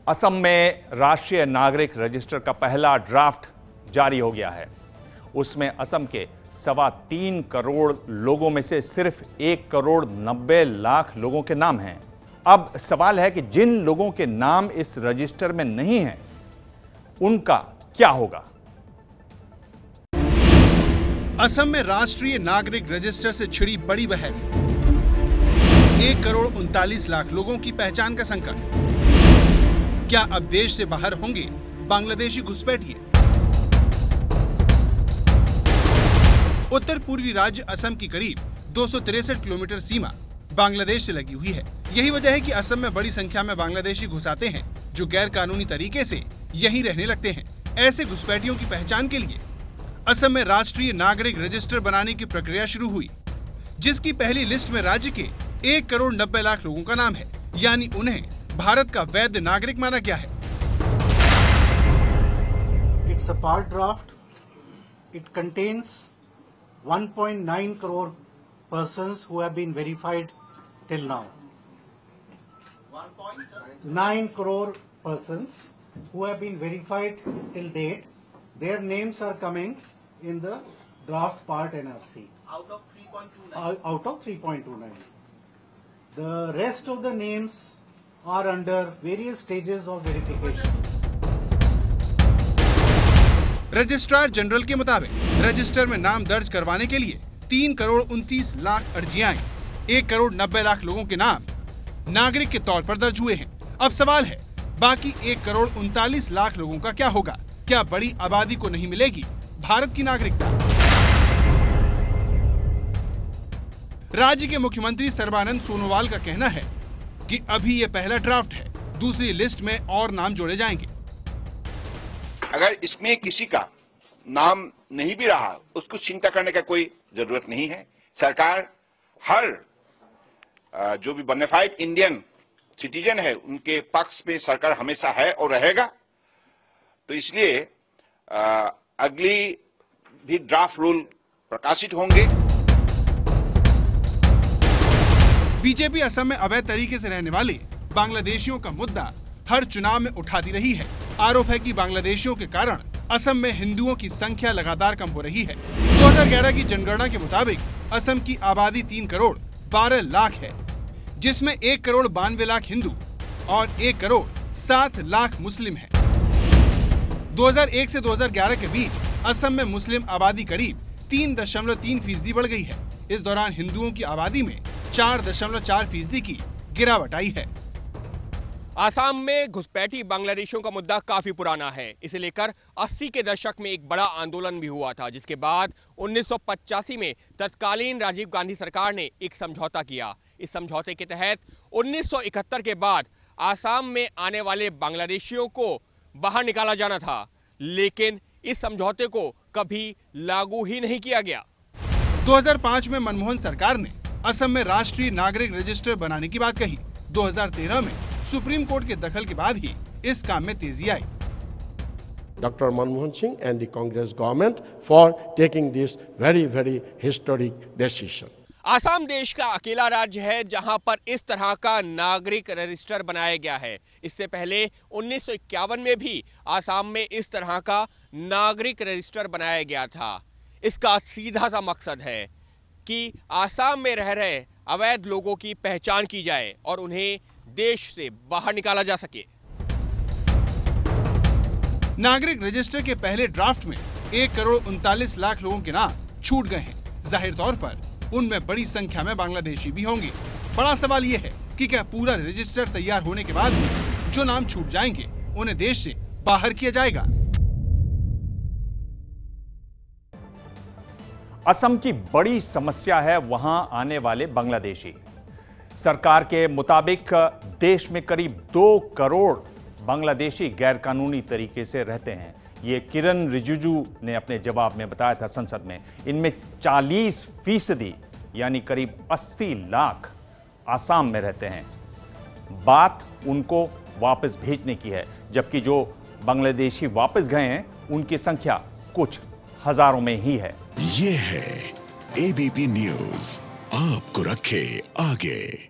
असम में राष्ट्रीय नागरिक रजिस्टर का पहला ड्राफ्ट जारी हो गया है। उसमें असम के 3.25 करोड़ लोगों में से सिर्फ 1,90,00,000 लोगों के नाम हैं। अब सवाल है कि जिन लोगों के नाम इस रजिस्टर में नहीं हैं, उनका क्या होगा? असम में राष्ट्रीय नागरिक रजिस्टर से छिड़ी बड़ी बहस। 1,39,00,000 लोगों की पहचान का संकट। क्या अब देश से बाहर होंगे बांग्लादेशी घुसपैठिए? उत्तर पूर्वी राज्य असम की करीब 263 किलोमीटर सीमा बांग्लादेश से लगी हुई है। यही वजह है कि असम में बड़ी संख्या में बांग्लादेशी घुस आते हैं, जो गैर कानूनी तरीके से यहीं रहने लगते हैं। ऐसे घुसपैठियों की पहचान के लिए असम में राष्ट्रीय नागरिक रजिस्टर बनाने की प्रक्रिया शुरू हुई, जिसकी पहली लिस्ट में राज्य के 1,90,00,000 लोगों का नाम है, यानी उन्हें भारत का वैध नागरिक माना गया है। It's a part draft. It contains 1.9 crore persons who have been verified till now. 1.9 crore persons who have been verified till date. Their names are coming in the draft part NRC. Out of 3.29. Out of 3.29. The rest of the names are under various stages of verification. Registrar general के मुताबिक register में नाम दर्ज करवाने के लिए 3,29,00,000 अर्जियां, 1,90,00,000 लोगों के नाम नागरिक के तौर पर दर्ज हुए हैं। अब सवाल है, बाकी 1,39,00,000 लोगों का क्या होगा? क्या बड़ी आबादी को नहीं मिलेगी भारत की नागरिकता? राज्य के मुख्यमंत्री सर्बानंद सोनोवाल का कहना है कि अभी ये पहला ड्राफ्ट है, दूसरी लिस्ट में और नाम जोड़े जाएंगे। अगर इसमें किसी का नाम नहीं भी रहा, उसको चिंता करने का कोई जरूरत नहीं है। सरकार हर जो भी बोनाफाइड इंडियन सिटीजन है, उनके पक्ष में सरकार हमेशा है और रहेगा। तो इसलिए अगली भी ड्राफ्ट रूल प्रकाशित होंगे। बीजेपी असम में अवैध तरीके से रहने वाले बांग्लादेशियों का मुद्दा हर चुनाव में उठाती रही है। आरोप है कि बांग्लादेशियों के कारण असम में हिंदुओं की संख्या लगातार कम हो रही है। 2011 की जनगणना के मुताबिक असम की आबादी 3,12,00,000 है, जिसमें 1,92,00,000 हिंदू और 1,07,00,000 मुस्लिम हैं। 2001 से 2011 के बीच असम में मुस्लिम आबादी करीब 3.3% बढ़ गई है। इस दौरान हिंदुओं की आबादी में 4.4% की गिरावट आई है। आसाम में घुसपैठी बांग्लादेशियों का मुद्दा काफी पुराना है। इसे लेकर 80 के दशक में एक बड़ा आंदोलन भी हुआ था, जिसके बाद 1985 में तत्कालीन राजीव गांधी सरकार ने एक समझौता किया। इस समझौते के तहत 1971 के बाद आसाम में आने वाले बांग्लादेशियों को बाहर निकाला जाना था, लेकिन इस समझौते को कभी लागू ही नहीं किया गया। 2005 में मनमोहन सरकार ने असम में राष्ट्रीय नागरिक रजिस्टर बनाने की बात कही। 2013 में सुप्रीम कोर्ट के दखल के बाद ही इस काम में तेजी आई। Dr. Manmohan Singh and the Congress government for taking this very historic decision. Assam देश का अकेला राज्य है जहां पर इस तरह का नागरिक रजिस्टर बनाया गया है। इससे पहले 1951 में भी आसाम में इस तरह का नागरिक रजिस्टर बनाया गया था। इसका सीधा सा मकसद है कि आसाम में रह रहे अवैध लोगों की पहचान की जाए और उन्हें देश से बाहर निकाला जा सके। नागरिक रजिस्टर के पहले ड्राफ्ट में 1,39,00,000 लोगों के नाम छूट गए हैं। जाहिर तौर पर उनमें बड़ी संख्या में बांग्लादेशी भी होंगे। बड़ा सवाल यह है कि क्या पूरा रजिस्टर तैयार होने के बाद भी जो नाम छूट जाएंगे, उन्हें देश से बाहर किया जाएगा? असम की बड़ी समस्या है वहां आने वाले बांग्लादेशी। सरकार के मुताबिक देश में करीब 2 करोड़ बांग्लादेशी गैरकानूनी तरीके से रहते हैं। ये किरण रिजिजू ने अपने जवाब में बताया था संसद में। इनमें 40% यानी करीब 80 लाख आसाम में रहते हैं। बात उनको वापस भेजने की है, जबकि जो बांग्लादेशी वापस गए हैं उनकी संख्या कुछ हजारों में ही है। ये है एबीपी न्यूज़, आपको रखे आगे।